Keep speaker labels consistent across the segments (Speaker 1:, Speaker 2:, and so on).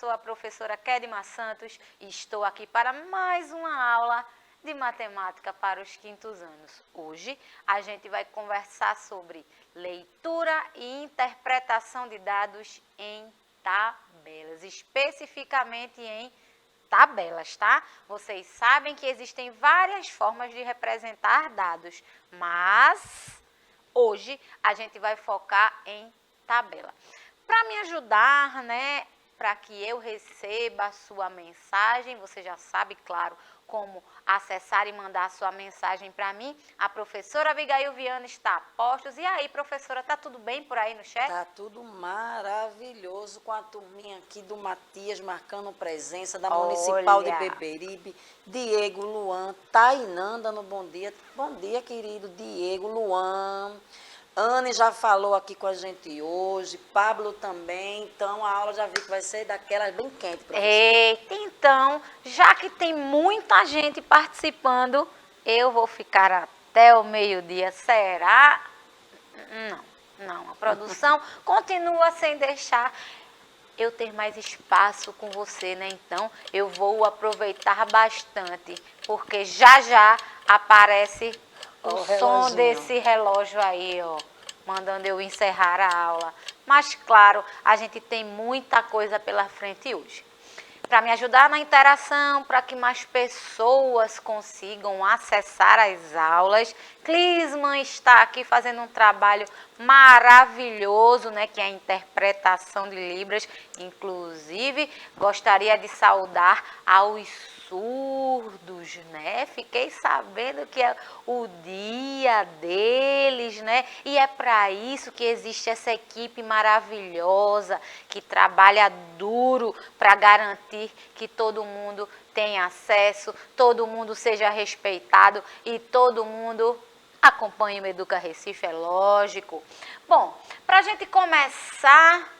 Speaker 1: sou a professora Kedma Santos e estou aqui para mais uma aula de matemática para os quintos anos. Hoje a gente vai conversar sobre leitura e interpretação de dados em tabelas, especificamente em tabelas, tá? Vocês sabem que existem várias formas de representar dados, mas hoje a gente vai focar em tabela. Para me ajudar, né, para que eu receba a sua mensagem, você já sabe, claro, como acessar e mandar a sua mensagem para mim. A professora Abigail Viana está a postos. E aí, professora, tá tudo bem por aí no chat?
Speaker 2: Tá tudo maravilhoso com a turminha aqui do Matias marcando presença, da Municipal de Beberibe, Diego, Luan, Tainã dando bom dia. Bom dia, querido Diego, Luan. Anne já falou aqui com a gente hoje, Pablo também, então a aula já vi que vai ser daquelas bem quente, professora.
Speaker 1: Eita, então, já que tem muita gente participando, eu vou ficar até o meio-dia, será? Não, a produção continua sem deixar eu ter mais espaço com você, né? Então, eu vou aproveitar bastante, porque já aparece o som desse relógio aí, ó, mandando eu encerrar a aula. Mas, claro, a gente tem muita coisa pela frente hoje. Para me ajudar na interação, para que mais pessoas consigam acessar as aulas, Clisman está aqui fazendo um trabalho maravilhoso, né, que é a interpretação de Libras. Inclusive, gostaria de saudar aos surdos, né? Fiquei sabendo que é o dia deles, né? E é para isso que existe essa equipe maravilhosa que trabalha duro para garantir que todo mundo tenha acesso, todo mundo seja respeitado e todo mundo acompanhe o Educa Recife, é lógico. Bom, para a gente começar,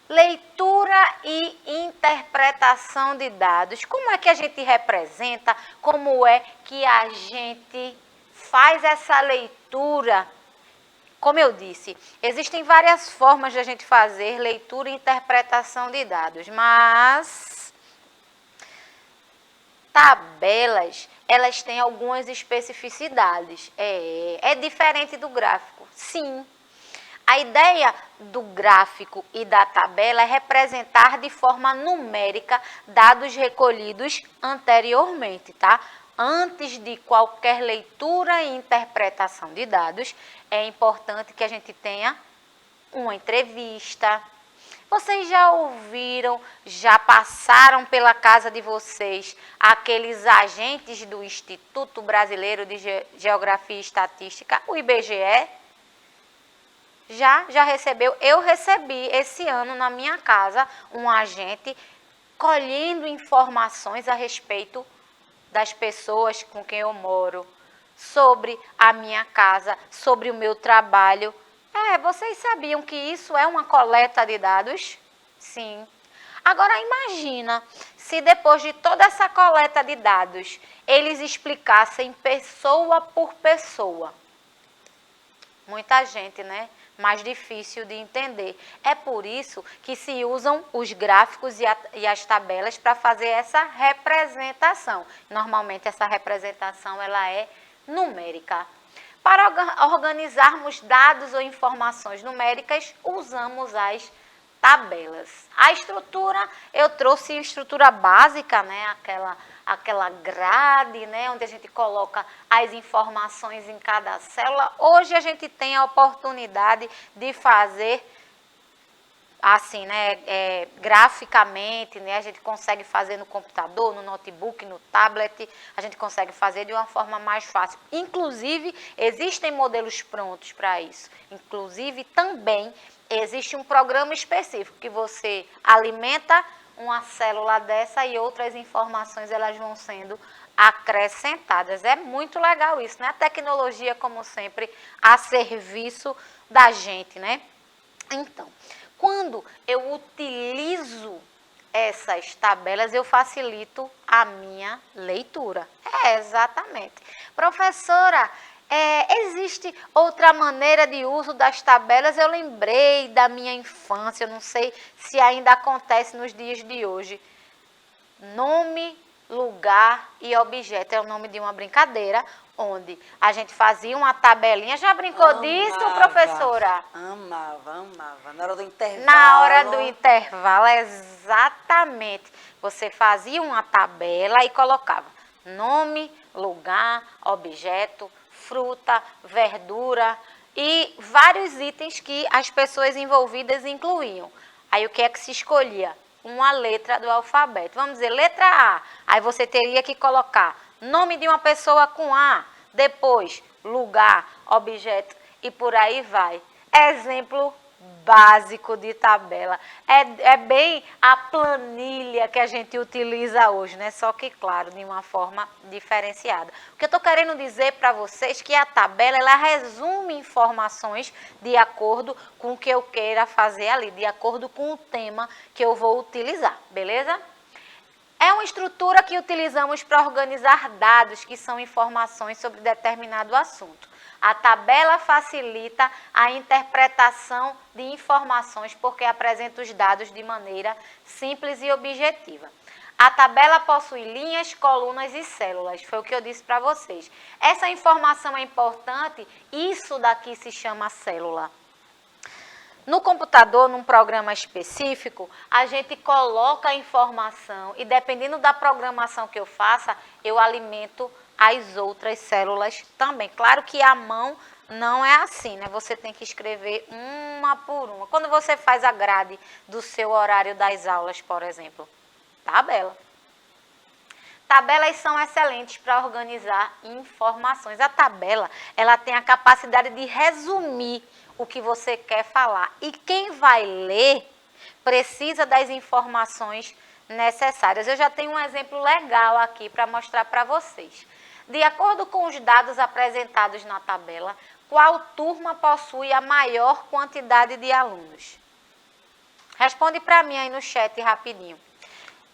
Speaker 1: leitura e interpretação de dados. Como é que a gente representa? Como é que a gente faz essa leitura? Como eu disse, existem várias formas de a gente fazer leitura e interpretação de dados, mas tabelas, elas têm algumas especificidades. É diferente do gráfico, sim. A ideia do gráfico e da tabela é representar de forma numérica dados recolhidos anteriormente, tá? Antes de qualquer leitura e interpretação de dados, é importante que a gente tenha uma entrevista. Vocês já ouviram, já passaram pela casa de vocês aqueles agentes do Instituto Brasileiro de Geografia e Estatística, o IBGE? Já recebeu? Eu recebi esse ano na minha casa um agente colhendo informações a respeito das pessoas com quem eu moro, sobre a minha casa, sobre o meu trabalho. Vocês sabiam que isso é uma coleta de dados? Sim. Agora imagina se depois de toda essa coleta de dados, eles explicassem pessoa por pessoa. Muita gente, né? Mais difícil de entender. É por isso que se usam os gráficos e as tabelas para fazer essa representação. Normalmente essa representação ela é numérica. Para organizarmos dados ou informações numéricas, usamos as tabelas. A estrutura, eu trouxe estrutura básica, né? Aquela grade, né, onde a gente coloca as informações em cada célula. Hoje a gente tem a oportunidade de fazer assim, né, graficamente, né, a gente consegue fazer no computador, no notebook, no tablet, a gente consegue fazer de uma forma mais fácil. Inclusive, existem modelos prontos para isso. Inclusive, também existe um programa específico que você alimenta uma célula dessa e outras informações elas vão sendo acrescentadas. É muito legal isso, né? A tecnologia, como sempre, a serviço da gente, né? Então, quando eu utilizo essas tabelas, eu facilito a minha leitura. Exatamente. Professora, Existe outra maneira de uso das tabelas? Eu lembrei da minha infância, eu não sei se ainda acontece nos dias de hoje. Nome, lugar e objeto é o nome de uma brincadeira, onde a gente fazia uma tabelinha. Já brincou disso, professora?
Speaker 2: Amava. Na hora do intervalo.
Speaker 1: Na hora do intervalo, exatamente. Você fazia uma tabela e colocava nome, lugar, objeto, fruta, verdura e vários itens que as pessoas envolvidas incluíam. Aí o que é que se escolhia? Uma letra do alfabeto. Vamos dizer, letra A. Aí você teria que colocar nome de uma pessoa com A, depois lugar, objeto e por aí vai. Exemplo básico de tabela. É bem a planilha que a gente utiliza hoje, né? Só que, claro, de uma forma diferenciada. O que eu estou querendo dizer para vocês é que a tabela, ela resume informações de acordo com o que eu queira fazer ali, de acordo com o tema que eu vou utilizar, beleza? É uma estrutura que utilizamos para organizar dados, que são informações sobre determinado assunto. A tabela facilita a interpretação de informações porque apresenta os dados de maneira simples e objetiva. A tabela possui linhas, colunas e células, foi o que eu disse para vocês. Essa informação é importante, isso daqui se chama célula. No computador, num programa específico, a gente coloca a informação e dependendo da programação que eu faça, eu alimento as outras células também. Claro que a mão não é assim, né? Você tem que escrever uma por uma. Quando você faz a grade do seu horário das aulas, por exemplo, tabela. Tabelas são excelentes para organizar informações. A tabela, ela tem a capacidade de resumir o que você quer falar. E quem vai ler precisa das informações necessárias. Eu já tenho um exemplo legal aqui para mostrar para vocês. De acordo com os dados apresentados na tabela, qual turma possui a maior quantidade de alunos? Responde para mim aí no chat rapidinho.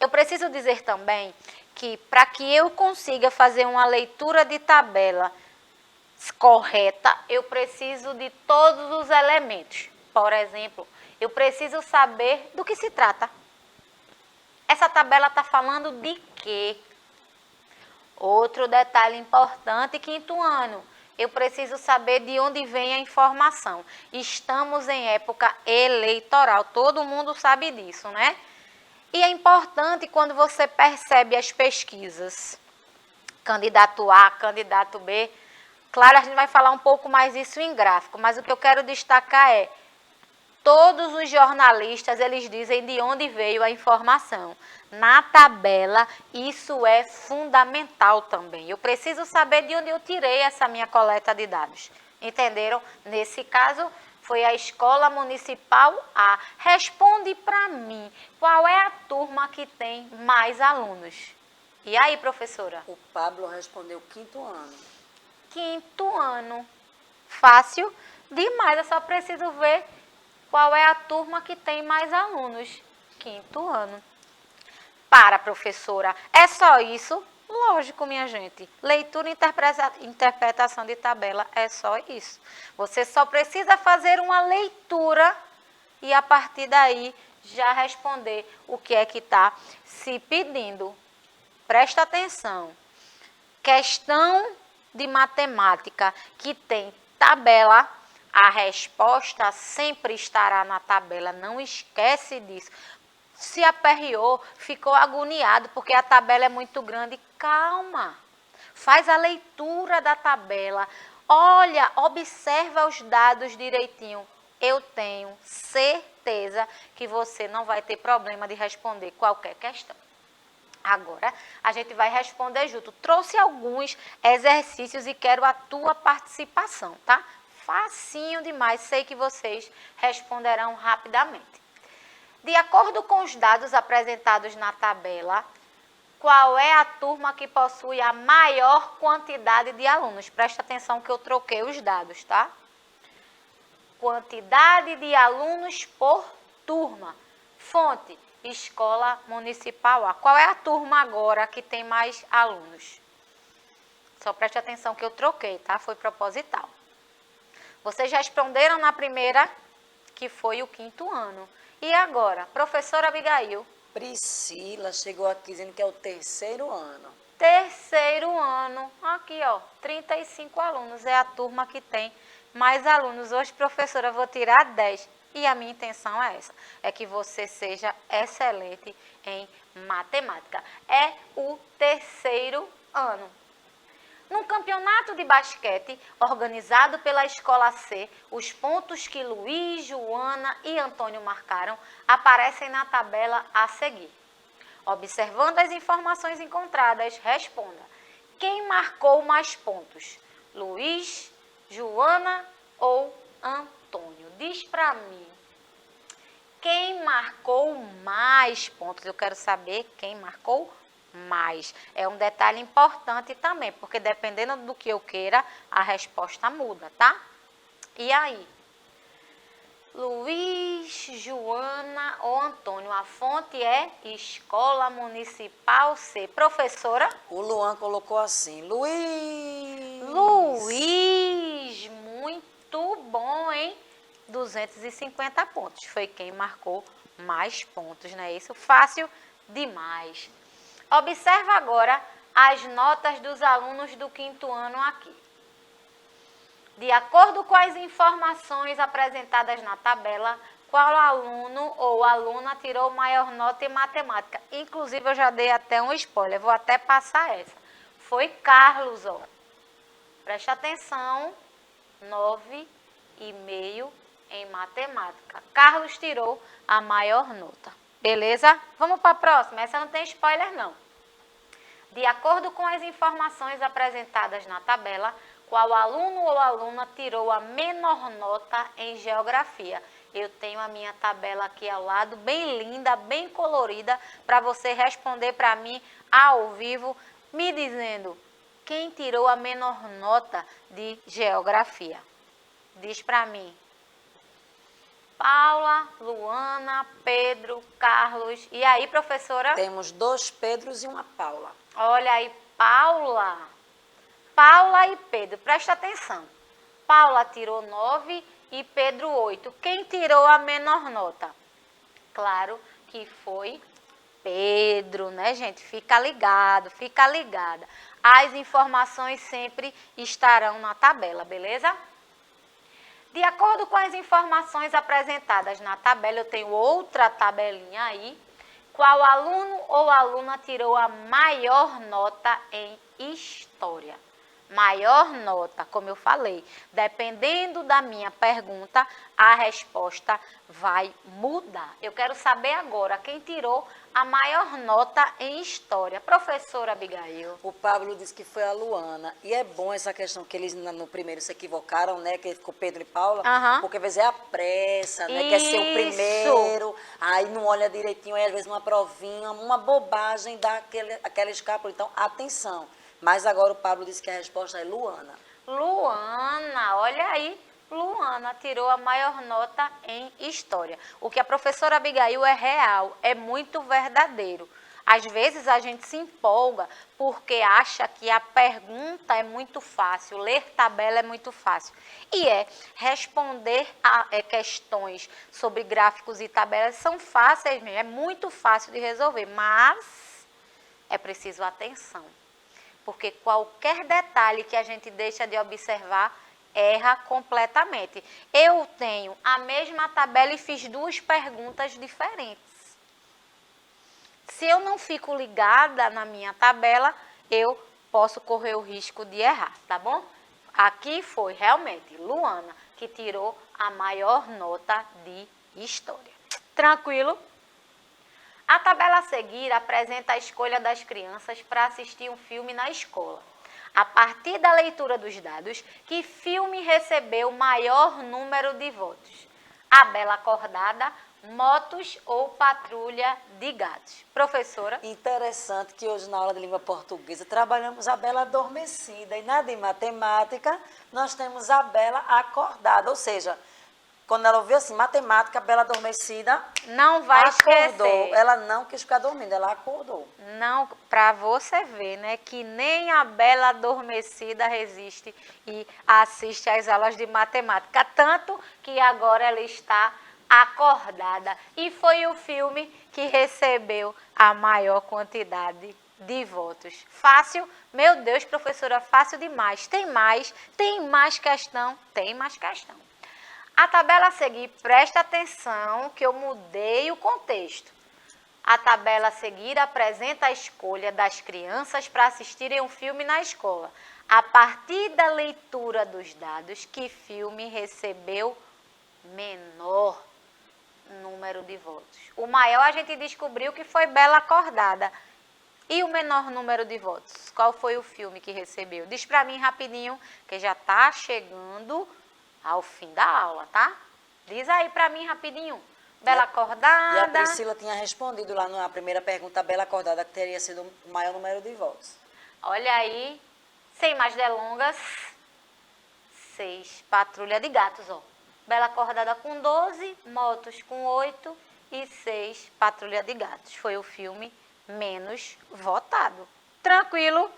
Speaker 1: Eu preciso dizer também que para que eu consiga fazer uma leitura de tabela correta, eu preciso de todos os elementos. Por exemplo, eu preciso saber do que se trata. Essa tabela está falando de quê? Outro detalhe importante, quinto ano, eu preciso saber de onde vem a informação. Estamos em época eleitoral, todo mundo sabe disso, né? E é importante quando você percebe as pesquisas, candidato A, candidato B. Claro, a gente vai falar um pouco mais disso em gráfico, mas o que eu quero destacar é, todos os jornalistas, eles dizem de onde veio a informação. Na tabela, isso é fundamental também. Eu preciso saber de onde eu tirei essa minha coleta de dados. Entenderam? Nesse caso, foi a Escola Municipal A. Responde para mim, qual é a turma que tem mais alunos? E aí, professora?
Speaker 2: O Pablo respondeu quinto ano.
Speaker 1: Quinto ano. Fácil demais, eu só preciso ver qual é a turma que tem mais alunos. Quinto ano. Para, professora, é só isso? Lógico, minha gente. Leitura e interpretação de tabela é só isso. Você só precisa fazer uma leitura e a partir daí já responder o que é que está se pedindo. Presta atenção. Questão de matemática que tem tabela, a resposta sempre estará na tabela. Não esquece disso. Se aperreou, ficou agoniado porque a tabela é muito grande. Calma, faz a leitura da tabela. Olha, observa os dados direitinho. Eu tenho certeza que você não vai ter problema de responder qualquer questão. Agora, a gente vai responder junto. Trouxe alguns exercícios e quero a tua participação, tá? Facinho demais, sei que vocês responderão rapidamente. De acordo com os dados apresentados na tabela, qual é a turma que possui a maior quantidade de alunos? Presta atenção que eu troquei os dados, tá? Quantidade de alunos por turma. Fonte, Escola Municipal A. Qual é a turma agora que tem mais alunos? Só preste atenção que eu troquei, tá? Foi proposital. Vocês responderam na primeira, que foi o 5º ano. E agora, professora Abigail?
Speaker 2: Priscila chegou aqui dizendo que é o 3º ano.
Speaker 1: 3º ano. Aqui, ó, 35 alunos. É a turma que tem mais alunos. Hoje, professora, eu vou tirar 10. E a minha intenção é essa. É que você seja excelente em matemática. É o 3º ano. Num campeonato de basquete organizado pela Escola C, os pontos que Luiz, Joana e Antônio marcaram aparecem na tabela a seguir. Observando as informações encontradas, responda. Quem marcou mais pontos? Luiz, Joana ou Antônio? Diz para mim. Quem marcou mais pontos? Eu quero saber quem marcou mais. É um detalhe importante também, porque dependendo do que eu queira, a resposta muda, tá? E aí? Luiz, Joana ou Antônio? A fonte é Escola Municipal C. Professora?
Speaker 2: O Luan colocou assim, Luiz.
Speaker 1: Luiz, muito bom, hein? 250 pontos. Foi quem marcou mais pontos, não é isso? Fácil demais. Observa agora as notas dos alunos do 5º ano aqui. De acordo com as informações apresentadas na tabela, qual aluno ou aluna tirou maior nota em matemática? Inclusive, eu já dei até um spoiler, vou até passar essa. Foi Carlos, ó. Preste atenção, 9,5 em matemática. Carlos tirou a maior nota. Beleza? Vamos para a próxima. Essa não tem spoiler, não. De acordo com as informações apresentadas na tabela, qual aluno ou aluna tirou a menor nota em geografia? Eu tenho a minha tabela aqui ao lado, bem linda, bem colorida, para você responder para mim ao vivo, me dizendo quem tirou a menor nota de geografia. Diz para mim. Paula, Luana, Pedro, Carlos. E aí, professora?
Speaker 2: Temos 2 Pedros e uma Paula.
Speaker 1: Olha aí, Paula. Paula e Pedro, presta atenção. Paula tirou 9 e Pedro 8. Quem tirou a menor nota? Claro que foi Pedro, né, gente? Fica ligado, fica ligada. As informações sempre estarão na tabela, beleza? De acordo com as informações apresentadas na tabela, eu tenho outra tabelinha aí. Qual aluno ou aluna tirou a maior nota em história? Maior nota, como eu falei, dependendo da minha pergunta, a resposta vai mudar. Eu quero saber agora quem tirou a maior nota em história. Professora Abigail.
Speaker 2: O Pablo disse que foi a Luana. E é bom essa questão que eles no primeiro se equivocaram, né? Que ficou Pedro e Paula. Porque às vezes é a pressa, né? Quer ser o primeiro. Aí não olha direitinho, aí às vezes uma provinha, uma bobagem dá aquela escápula. Então, atenção. Mas agora o Pablo disse que a resposta é Luana.
Speaker 1: Luana, olha aí. Luana tirou a maior nota em história. O que a professora Abigail é real, é muito verdadeiro. Às vezes a gente se empolga porque acha que a pergunta é muito fácil, ler tabela é muito fácil. E responder a questões sobre gráficos e tabelas são fáceis mesmo, é muito fácil de resolver, mas é preciso atenção. Porque qualquer detalhe que a gente deixa de observar, erra completamente. Eu tenho a mesma tabela e fiz 2 perguntas diferentes. Se eu não fico ligada na minha tabela, eu posso correr o risco de errar, tá bom? Aqui foi realmente Luana que tirou a maior nota de história. Tranquilo? A tabela a seguir apresenta a escolha das crianças para assistir um filme na escola. A partir da leitura dos dados, que filme recebeu maior número de votos? A Bela Acordada, Motos ou Patrulha de Gatos? Professora?
Speaker 2: Interessante que hoje na aula de língua portuguesa trabalhamos a Bela Adormecida e na de matemática nós temos a Bela Acordada, ou seja, Quando ela ouviu assim, matemática, Bela adormecida,
Speaker 1: Não vai
Speaker 2: acordou.
Speaker 1: esquecer.
Speaker 2: Ela não quis ficar dormindo, ela acordou.
Speaker 1: Não, para você ver, né, que nem a Bela adormecida resiste e assiste às aulas de matemática, tanto que agora ela está acordada. E foi o filme que recebeu a maior quantidade de votos. Fácil? Meu Deus, professora, fácil demais. Tem mais questão? Tem mais questão. A tabela a seguir, presta atenção que eu mudei o contexto. A tabela a seguir apresenta a escolha das crianças para assistirem um filme na escola. A partir da leitura dos dados, que filme recebeu menor número de votos? O maior a gente descobriu que foi Bela Acordada. E o menor número de votos? Qual foi o filme que recebeu? Diz para mim rapidinho, que já está chegando ao fim da aula, tá? Diz aí para mim rapidinho. Bela Acordada.
Speaker 2: E a Priscila tinha respondido lá na primeira pergunta, a Bela Acordada, que teria sido o maior número de votos.
Speaker 1: Olha aí, sem mais delongas, 6, Patrulha de Gatos, ó. Bela Acordada com 12, Motos com 8 e 6, Patrulha de Gatos. Foi o filme menos votado. Tranquilo?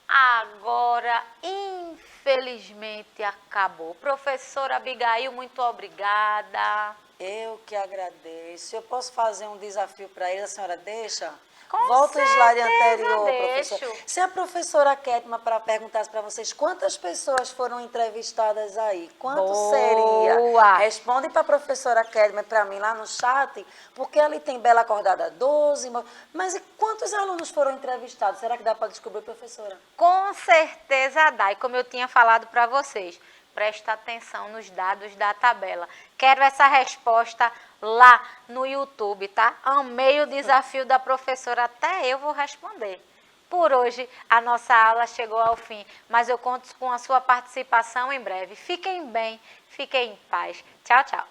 Speaker 1: Agora, infelizmente, acabou. Professora Abigail, muito obrigada.
Speaker 2: Eu que agradeço. Eu posso fazer um desafio para ele, a senhora deixa?
Speaker 1: Com
Speaker 2: Volta o slide
Speaker 1: certeza,
Speaker 2: anterior,
Speaker 1: deixo.
Speaker 2: professora. Se a professora Ketma para perguntasse para vocês quantas pessoas foram entrevistadas aí, quanto
Speaker 1: Boa.
Speaker 2: seria? Responde para a professora Ketma para mim lá no chat, porque ali tem Bela Acordada 12, mas e quantos alunos foram entrevistados? Será que dá para descobrir, professora?
Speaker 1: Com certeza dá. E como eu tinha falado para vocês, presta atenção nos dados da tabela. Quero essa resposta lá no YouTube, tá? Amei o desafio da professora, até eu vou responder. Por hoje, a nossa aula chegou ao fim, mas eu conto com a sua participação em breve. Fiquem bem, fiquem em paz. Tchau, tchau.